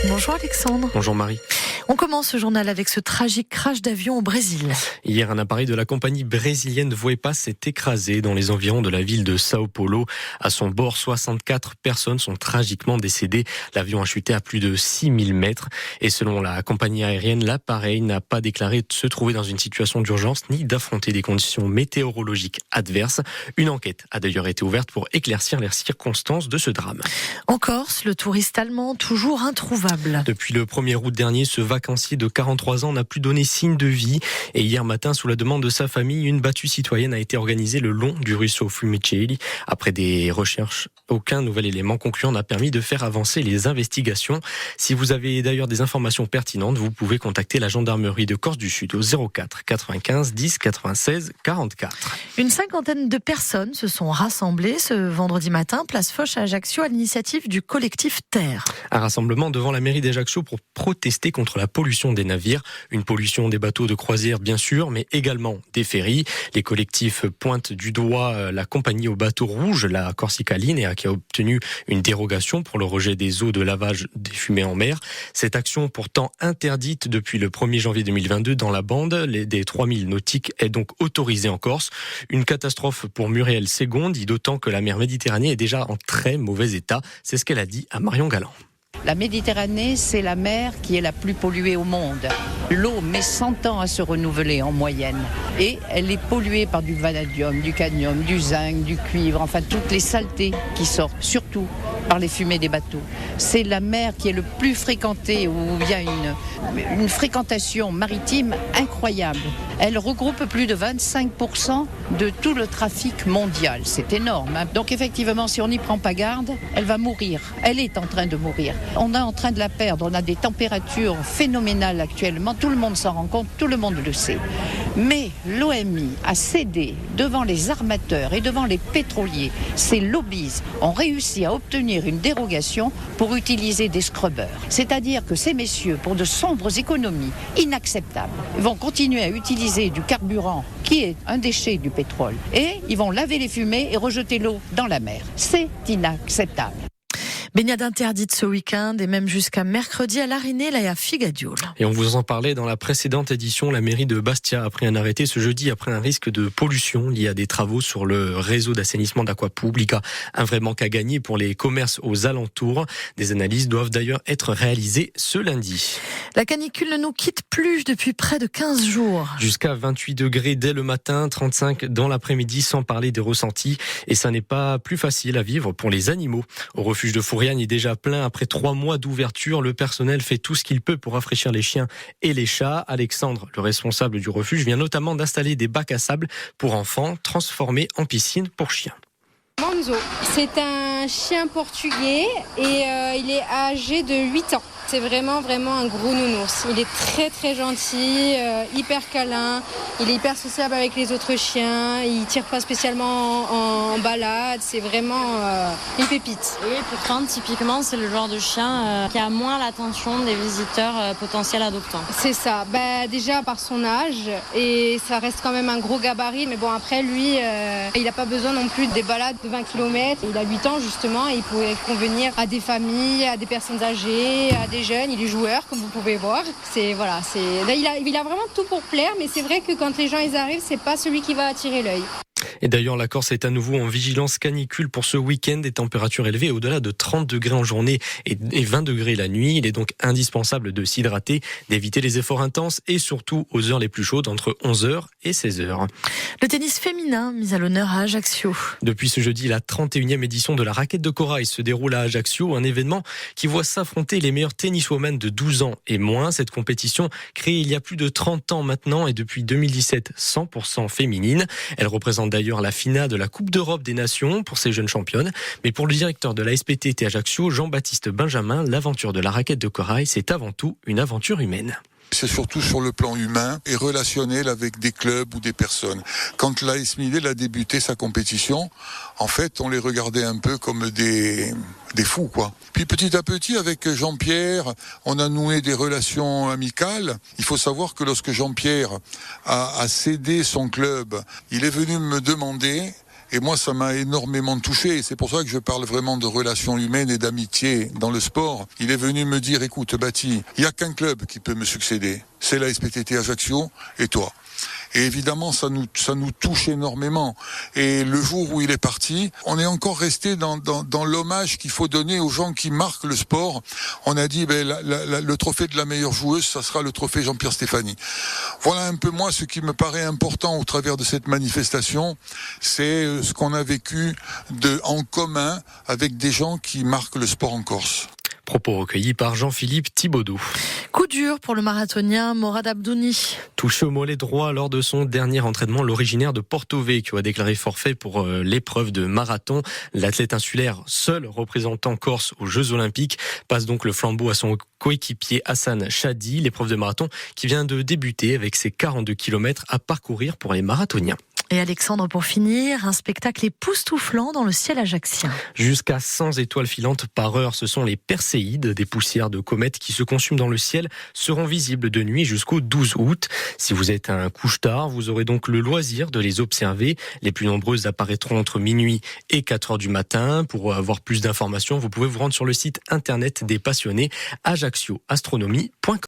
Bonjour Alexandre. Bonjour Marie. On commence ce journal avec ce tragique crash d'avion au Brésil. Hier, un appareil de la compagnie brésilienne Voepa s'est écrasé dans les environs de la ville de Sao Paulo. À son bord, 64 personnes sont tragiquement décédées. L'avion a chuté à plus de 6000 mètres. Et selon la compagnie aérienne, l'appareil n'a pas déclaré de se trouver dans une situation d'urgence ni d'affronter des conditions météorologiques adverses. Une enquête a d'ailleurs été ouverte pour éclaircir les circonstances de ce drame. En Corse, le touriste allemand toujours introuvable. Depuis le 1er août dernier, ce vacancier de 43 ans n'a plus donné signe de vie. Et hier matin, sous la demande de sa famille, une battue citoyenne a été organisée le long du ruisseau Fiumicelli. Après des recherches, aucun nouvel élément concluant n'a permis de faire avancer les investigations. Si vous avez d'ailleurs des informations pertinentes, vous pouvez contacter la gendarmerie de Corse du Sud au 04 95 10 96 44. Une cinquantaine de personnes se sont rassemblées ce vendredi matin, place Foch à Ajaccio, à l'initiative du collectif Terre. Un rassemblement devant la mairie d'Ajaccio pour protester contre la pollution des navires. Une pollution des bateaux de croisière bien sûr, mais également des ferries. Les collectifs pointent du doigt la compagnie au bateau rouge, la Corsica Line, qui a obtenu une dérogation pour le rejet des eaux de lavage des fumées en mer. Cette action pourtant interdite depuis le 1er janvier 2022 dans la bande des 3000 nautiques est donc autorisée en Corse. Une catastrophe pour Muriel Ségon, dit d'autant que la mer Méditerranée est déjà en très mauvais état. C'est ce qu'elle a dit à Marion Galland. La Méditerranée, c'est la mer qui est la plus polluée au monde. L'eau met 100 ans à se renouveler en moyenne. Et elle est polluée par du vanadium, du cadmium, du zinc, du cuivre, enfin toutes les saletés qui sortent, surtout par les fumées des bateaux. C'est la mer qui est le plus fréquentée, où il y a une fréquentation maritime incroyable. Elle regroupe plus de 25% de tout le trafic mondial. C'est énorme, hein. Donc effectivement, si on n'y prend pas garde, elle va mourir. Elle est en train de mourir. On est en train de la perdre. On a des températures phénoménales actuellement. Tout le monde s'en rend compte, tout le monde le sait. Mais l'OMI a cédé devant les armateurs et devant les pétroliers. Ces lobbies ont réussi à obtenir une dérogation pour utiliser des scrubbers. C'est-à-dire que ces messieurs, pour de sombres économies inacceptables, vont continuer à utiliser du carburant qui est un déchet du pétrole. Et ils vont laver les fumées et rejeter l'eau dans la mer. C'est inacceptable. Baignade interdite ce week-end et même jusqu'à mercredi à l'Arénée et à Figadiol. Et on vous en parlait dans la précédente édition, la mairie de Bastia a pris un arrêté ce jeudi après un risque de pollution lié à des travaux sur le réseau d'assainissement d'Aqua Publica. Un vrai manque à gagner pour les commerces aux alentours. Des analyses doivent d'ailleurs être réalisées ce lundi. La canicule ne nous quitte plus depuis près de 15 jours. Jusqu'à 28 degrés dès le matin, 35 dans l'après-midi, sans parler des ressentis. Et ça n'est pas plus facile à vivre pour les animaux. Au refuge de Fouriane est déjà plein après 3 mois d'ouverture. Le personnel fait tout ce qu'il peut pour rafraîchir les chiens et les chats. Alexandre, le responsable du refuge, vient notamment d'installer des bacs à sable pour enfants transformés en piscine pour chiens. Manzo, c'est un chien portugais et il est âgé de 8 ans. C'est vraiment un gros nounours. Il est très très gentil, hyper câlin, il est hyper sociable avec les autres chiens, il tire pas spécialement en balade, c'est vraiment une pépite. Et pourtant, typiquement, c'est le genre de chien qui a moins l'attention des visiteurs potentiels adoptants. C'est ça, déjà par son âge, et ça reste quand même un gros gabarit, mais bon après lui, il n'a pas besoin non plus des balades de 20 km. Il a 8 ans justement, et il pourrait convenir à des familles, à des personnes âgées, à des jeunes, il est joueur comme vous pouvez voir. Il a vraiment tout pour plaire, mais c'est vrai que quand les gens ils arrivent, c'est pas celui qui va attirer l'œil. Et d'ailleurs, la Corse est à nouveau en vigilance canicule pour ce week-end. Des températures élevées au-delà de 30 degrés en journée et 20 degrés la nuit. Il est donc indispensable de s'hydrater, d'éviter les efforts intenses et surtout aux heures les plus chaudes entre 11h et 16h. Le tennis féminin mis à l'honneur à Ajaccio. Depuis ce jeudi, la 31e édition de la raquette de corail se déroule à Ajaccio, un événement qui voit s'affronter les meilleures tenniswomen de 12 ans et moins. Cette compétition, créée il y a plus de 30 ans maintenant et depuis 2017 100% féminine. Elle représente d'ailleurs la finale de la Coupe d'Europe des Nations pour ces jeunes championnes. Mais pour le directeur de la SPTT Ajaccio, Jean-Baptiste Benjamin, l'aventure de la raquette de corail, c'est avant tout une aventure humaine. C'est surtout sur le plan humain et relationnel avec des clubs ou des personnes. Quand l'AS Mille a débuté sa compétition, en fait, on les regardait un peu comme des fous, quoi. Puis petit à petit, avec Jean-Pierre, on a noué des relations amicales. Il faut savoir que lorsque Jean-Pierre a cédé son club, il est venu me demander Et moi, ça m'a énormément touché. Et c'est pour ça que je parle vraiment de relations humaines et d'amitié dans le sport. Il est venu me dire, écoute, Bati, il n'y a qu'un club qui peut me succéder. C'est la SPTT Ajaccio et toi. Et évidemment, ça nous touche énormément. Et le jour où il est parti, on est encore resté dans l'hommage qu'il faut donner aux gens qui marquent le sport. On a dit, le trophée de la meilleure joueuse, ça sera le trophée Jean-Pierre Stéphanie. Voilà un peu moi ce qui me paraît important au travers de cette manifestation, c'est ce qu'on a vécu en commun avec des gens qui marquent le sport en Corse. Propos recueillis par Jean-Philippe Thibaudot. Coup dur pour le marathonien Morad Abdouni. Touché au mollet droit lors de son dernier entraînement, l'originaire de Porto Vecchio a déclaré forfait pour l'épreuve de marathon. L'athlète insulaire, seul représentant Corse aux Jeux Olympiques, passe donc le flambeau à son coéquipier Hassan Chadi. L'épreuve de marathon qui vient de débuter avec ses 42 km à parcourir pour les marathoniens. Et Alexandre, pour finir, un spectacle époustouflant dans le ciel ajaccien. Jusqu'à 100 étoiles filantes par heure, ce sont les perséides, des poussières de comètes qui se consument dans le ciel, seront visibles de nuit jusqu'au 12 août. Si vous êtes un couche-tard, vous aurez donc le loisir de les observer. Les plus nombreuses apparaîtront entre minuit et 4 heures du matin. Pour avoir plus d'informations, vous pouvez vous rendre sur le site internet des passionnés ajaccioastronomie.com.